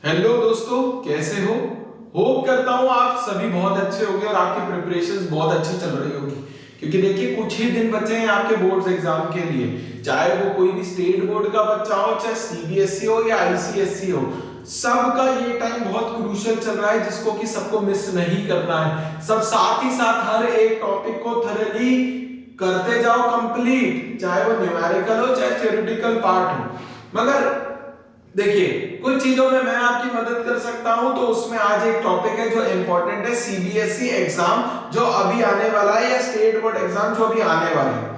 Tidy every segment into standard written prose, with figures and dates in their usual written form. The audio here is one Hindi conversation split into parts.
हेलो दोस्तों, कैसे हो? होप करता हूँ आप सभी बहुत अच्छे होंगे और आपकी प्रिपरेशंस बहुत अच्छी चल रही होगी। क्योंकि देखिए कुछ ही दिन बचे हैं आपके बोर्ड्स एग्जाम के लिए, चाहे वो कोई भी स्टेट बोर्ड का बच्चा हो, चाहे सीबीएसई हो या आईसीएसई हो, सबका ये टाइम बहुत क्रूशियल चल रहा है जिसको कि सबको मिस नहीं करना है। सब साथ ही साथ हर एक टॉपिक को थॉरली करते जाओ कंप्लीट, चाहे वो न्यूमेरिकल हो चाहे थ्योरेटिकल पार्ट हो। मगर देखिए कुछ चीजों में मैं आपकी मदद कर सकता हूं, तो उसमें आज एक टॉपिक है जो इंपॉर्टेंट है, सीबीएसई एग्जाम जो अभी आने वाला है या स्टेट बोर्ड एग्जाम जो अभी आने वाले हैं।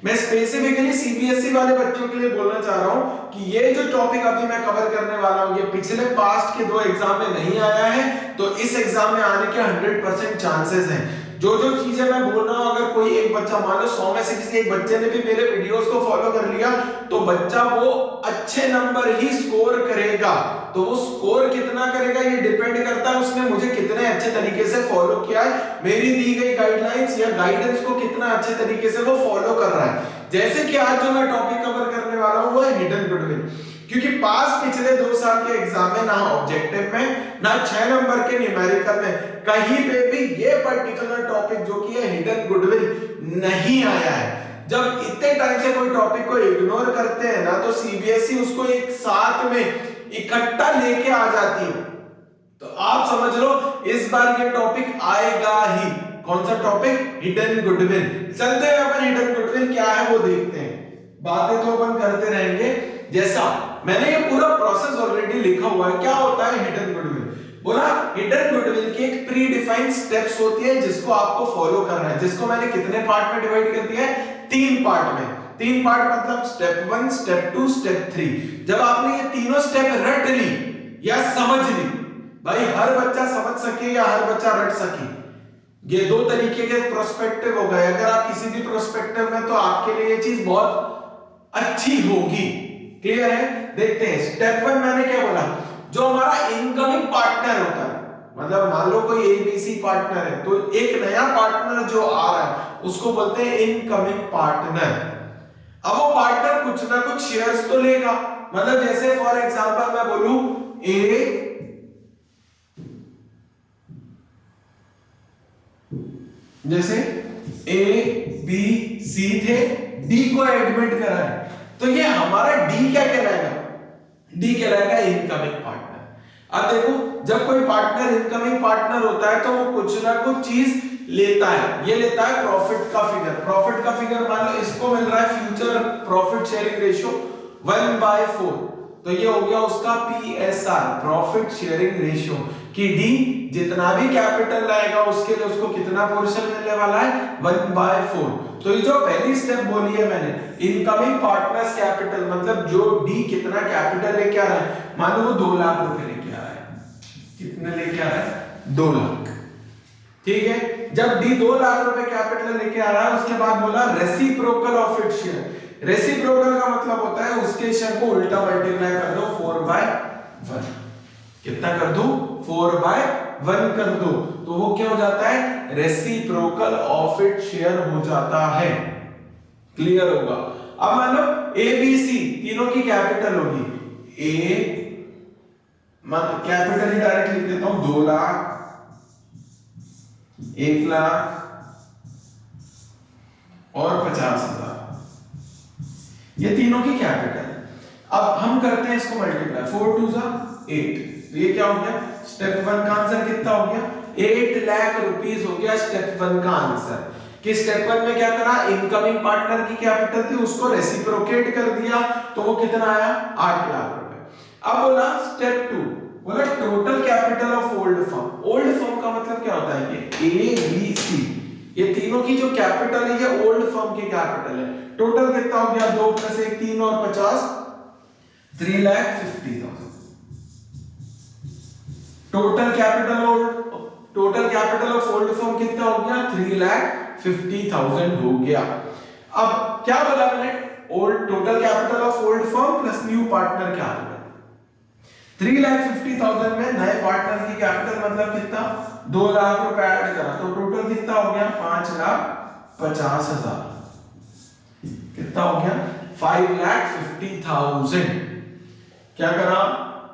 मैं स्पेसिफिकली सीबीएसई वाले बच्चों के लिए बोलना चाह रहा हूं कि ये जो टॉपिक अभी मैं कवर करने वाला हूं, ये पिछले पास्ट के दो एग्जाम में नहीं आया है, तो इस एग्जाम में आने के 100% चांसेस हैं। जो जो चीजें मैं बोल रहा हूं, अगर कोई एक बच्चा, मान लो 100 में से किसी एक बच्चे ने भी मेरे वीडियोस को फॉलो कर लिया, तो बच्चा वो अच्छे नंबर ही स्कोर करेगा। तो वो स्कोर कितना करेगा ये डिपेंड करता है उसने मुझे कितने अच्छे तरीके से फॉलो किया है, मेरी दी गई गाइडलाइंस या गाइडेंस को कितना अच्छे तरीके से वो फॉलो कर रहा है। जैसे कि आज जो मैं टॉपिक कवर करने वाला हूं वो है हिडन गुडविल। क्योंकि पास पिछले 2 साल के एग्जाम में ना ऑब्जेक्टिव में ना 6 नंबर के न्यूमेरिकल में कहीं पे भी ये पर्टिकुलर टॉपिक जो कि है हिडन गुडविल नहीं आया है। जब इतने टाइम से कोई टॉपिक को इग्नोर करते हैं ना, तो सीबीएसई उसको एक साथ में इकट्ठा लेके आ जाती है। तो आप समझ लो इस बार ये टॉपिक आएगा ही। कौन सा टॉपिक? Hidden goodwill. चलते हैं अपन हिडन गुडविल क्या है वो देखते हैं। बातें तो अपन करते रहेंगे, जैसा मैंने ये पूरा प्रोसेस ऑलरेडी लिखा हुआ है। क्या होता है हिडन गुडविल? बोला हिडन गुडविल की एक प्री डिफाइंड स्टेप्स होती है जिसको आपको फॉलो करना है, जिसको मैंने कितने पार्ट में डिवाइड कर दिया है? 3 पार्ट में। 3 पार्ट मतलब स्टेप 1, स्टेप 2, स्टेप 3। जब आपने ये तीनों स्टेप रट ली या समझ ली, भाई हर बच्चा समझ सके या हर बच्चा रट सके, ये 2 तरीके के प्रोस्पेक्टिव हो गए। अगर आप किसी भी प्रोस्पेक्टिव में, तो आपके लिए ये चीज बहुत अच्छी होगी। क्लियर है? देखते हैं स्टेप 1 मैंने क्या बोला। जो हमारा इनकमिंग पार्टनर होता है, मतलब मान लो कोई एबीसी पार्टनर है, तो एक नया पार्टनर जो आ रहा है उसको बोलते हैं इनकमिंग पार्टनर। अब वो पार्टनर कुछ ना कुछ शेयर्स तो लेगा। मतलब जैसे फॉर एग्जांपल मैं बोलूं ए जैसे ए बी सी थे, डी को एडमिट करा है, तो ये हमारा डी क्या कहलाएगा? डी कहलाएगा इनकमिंग पार्टनर। अब देखो जब कोई पार्टनर इनकमिंग पार्टनर होता है तो वो कुछ ना कुछ चीज लेता है। ये लेता है प्रॉफिट का फिगर। प्रॉफिट का फिगर मान लो इसको मिल रहा है फ्यूचर प्रॉफिट शेयरिंग रेशियो 1/4, तो ये हो गया उसका पीएसआर, प्रॉफिट शेयरिंग रेशियो, कि डी जितना भी कैपिटल लाएगा उसके लिए उसको कितना पोर्शन मिलने वाला है? 1/4। तो ये जो पहली स्टेप बोली है मैंने, इनकमिंग पार्टनर्स कैपिटल, मतलब जो डी कितना कैपिटल लेके आ रहा है, मान लो वो 2 लाख रुपए लेके आ रहा है। कितने लेके आ रहा है? 2 लाख। ठीक है, जब डी 2 लाख रुपए कैपिटल लेके आ रहा है, उसके बाद बोला reciprocal of its share. Reciprocal का मतलब होता है उसके शेयर को उल्टा मल्टीप्लाई कर दो 4/1। कितना कर दो? 4/1 कर दो, तो वो क्या हो जाता है? रेसिप्रोकल ऑफ इट शेयर हो जाता है। क्लियर होगा? अब मान लो ए बी सी तीनों की कैपिटल होगी। ए कैपिटल ही डायरेक्ट लिख देता हूं, 2 लाख, 1 लाख और 50,000, ये तीनों की कैपिटल है। अब हम करते हैं इसको मल्टीप्लाई, 4 2 8, तो ये क्या हो गया? स्टेप 1 का आंसर कितना हो गया? 8 लाख रुपीस हो गया स्टेप 1 का आंसर। कि स्टेप 1 में क्या करा? इनकमिंग पार्टनर की कैपिटल थी, उसको रेसिप्रोकेट कर दिया, तो वो कितना आया? 8 लाख रुपए। अब बोला स्टेप 2, बोला total capital of old firm. Old firm का मतलब क्या होता है? ये ए बी सी, ये तीनों की जो कैपिटल है ये ओल्ड फर्म की कैपिटल है। टोटल कितना हो गया? 2 + 1 3 और 50, 3,50,000। Total capital of old firm कितना हो गया? 3,50,000 हो गया। अब क्या बोला मैंने? Old total capital of old firm plus new partner capital. 3,50,000 में नए पार्टनर की कैपिटल मतलब कितना? 2 लाख रुपए ऐड करा, तो टोटल कितना हो गया? 5,50,000। कितना हो गया? 5,50,000। क्या करा?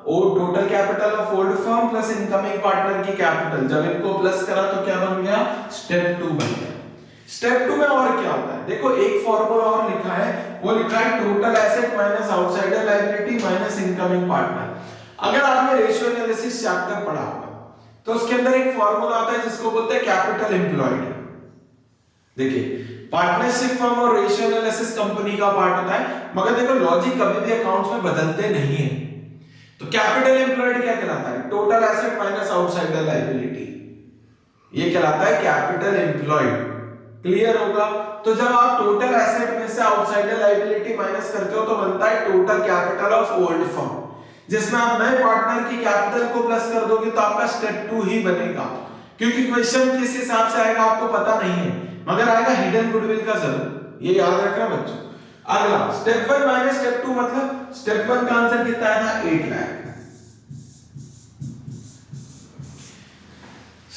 और total capital of old firm plus incoming partner की कैपिटल, जब इनको प्लस करा तो क्या बन गया, स्टेप 2 बन गया। स्टेप 2 में और क्या होता है, देखो एक फॉर्मूला और लिखा है, वो लिखा है total asset minus outsider liability minus incoming partner. अगर आपने रेशियो एनालिसिस चैप्टर पढ़ा होगा तो उसके अंदर एक फॉर्मूला आता है जिसको बोलते हैं कैपिटल एम्प्लॉयड। देखिए पार्टनरशिप फर्म और रेशियो एनालिसिस कंपनी का पार्ट होता है, मगर देखो लॉजिक कभी भी अकाउंट्स में बदलते नहीं है। तो कैपिटल एम्प्लॉयड क्या कहलाता है, total asset minus outsider liability, ये कहलाता है कैपिटल एम्प्लॉयड। क्लियर होगा। तो जब आप टोटल एसेट में से आउटसाइडर लायबिलिटी माइनस करते हो तो बनता है total capital of old firm, जिसमें आप नए पार्टनर की कैपिटल को प्लस कर दोगे तो आपका स्टेप 2 ही बनेगा। क्योंकि क्वेश्चन किस हिसाब से आएगा आपको पता नहीं है, मगर आएगा हिडन गुडविल का जरूर, ये याद रखना बच्चों। अगला स्टेप 1 माइनस स्टेप 2, मतलब स्टेप 1 का आंसर कितना आया था, 8 लाख।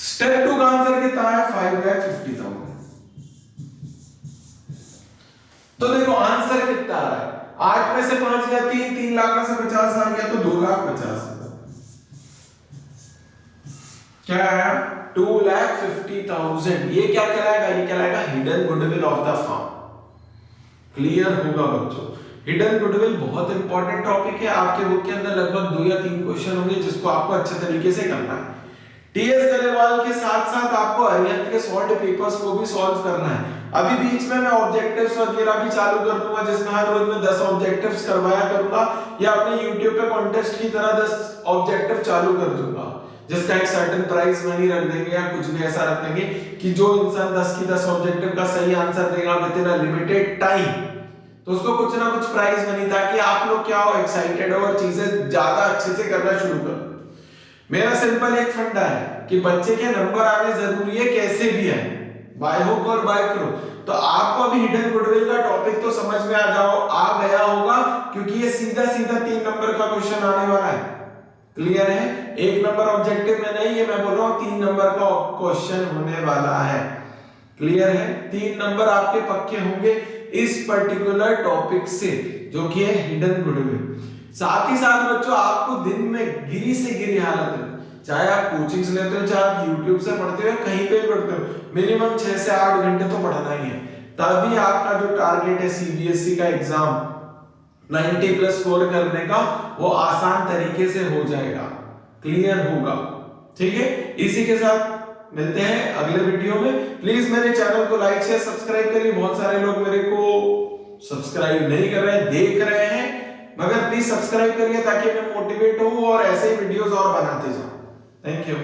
स्टेप 2 का आंसर कितना आया, 5,50,000। तो देखो आंसर कितना आ रहा है, 8 में से 5 गया 3, 3 लाख में से 50,000 गया तो 2,50,000। क्या आया, 2,50,000। ये क्या कहलाएगा, ये कहलाएगा hidden goodwill of the firm. Clear होगा बच्चों। हिडन गुडविल बहुत इंपॉर्टेंट टॉपिक है, आपके बुक के अंदर लगभग 2 या 3 क्वेश्चन होंगे जिसको आपको अच्छे तरीके से करना है। टीएस गरेवाल के साथ साथ आपको अरिहंत के सॉल्व पेपर्स को भी सॉल्व करना है। अभी बीच में मैं ऑब्जेक्टिव्स वगैरह भी चालू कर दूंगा, जिसमें हर रोज मैं 10 ऑब्जेक्टिव्स करवाया करूंगा, या अपने YouTube पे कॉन्टेस्ट की तरह 10 ऑब्जेक्टिव चालू कर दूंगा, जिसका एक सर्टेन प्राइस मनी रख देंगे या कुछ भी ऐसा रख देंगे कि जो इंसान 10 की 10 ऑब्जेक्टिव का सही आंसर देगा with in a limited time, तो उसको कुछ ना कुछ प्राइस मनी, ताकि आप लोग क्या हो, एक्साइटेड हो और चीजें ज्यादा अच्छे से करना शुरू करो। मेरा सिंपल एक फंडा है कि बच्चे के नंबर आने जरूरी है, कैसे भी है, बाय हुक और बाय क्रुक। तो आपको अभी हिडन गुडविल का टॉपिक तो समझ में आ गया होगा, क्योंकि ये सीधा सीधा 3 नंबर का क्वेश्चन आने वाला है। क्लियर है, 1 नंबर ऑब्जेक्टिव में नहीं है, मैं बोल रहा हूं 3 नंबर का क्वेश्चन होने वाला है। क्लियर है, 3 नंबर आपके पक्के होंगे इस पर्टिकुलर टॉपिक से, जो कि है हिडन गुडविल। साथ ही साथ बच्चों आपको दिन में गिरी से गिरी हालत में, चाहे आप कोचिंग्स लेते हो, चाहे आप YouTube से पढ़ते हो, कहीं पे पढ़ते हो, मिनिमम 6 से 8 घंटे तो पढ़ना ही है। तभी आपका जो टारगेट है CBSE का एग्जाम 90+ स्कोर करने का, वो आसान तरीके से हो जाएगा, क्लियर होगा। ठीक है, इसी के साथ मिलते हैं अगले वीडियो में। प्लीज मेरे चैनल को लाइक शेयर सब्सक्राइब करिए। बहुत सारे लोग मेरे को सब्सक्राइब नहीं कर रहे हैं, देख रहे हैं, मगर प्लीज सब्सक्राइब करिए ताकि मैं मोटिवेट हूं और ऐसे ही वीडियोस और बनाते जाऊं। Thank you.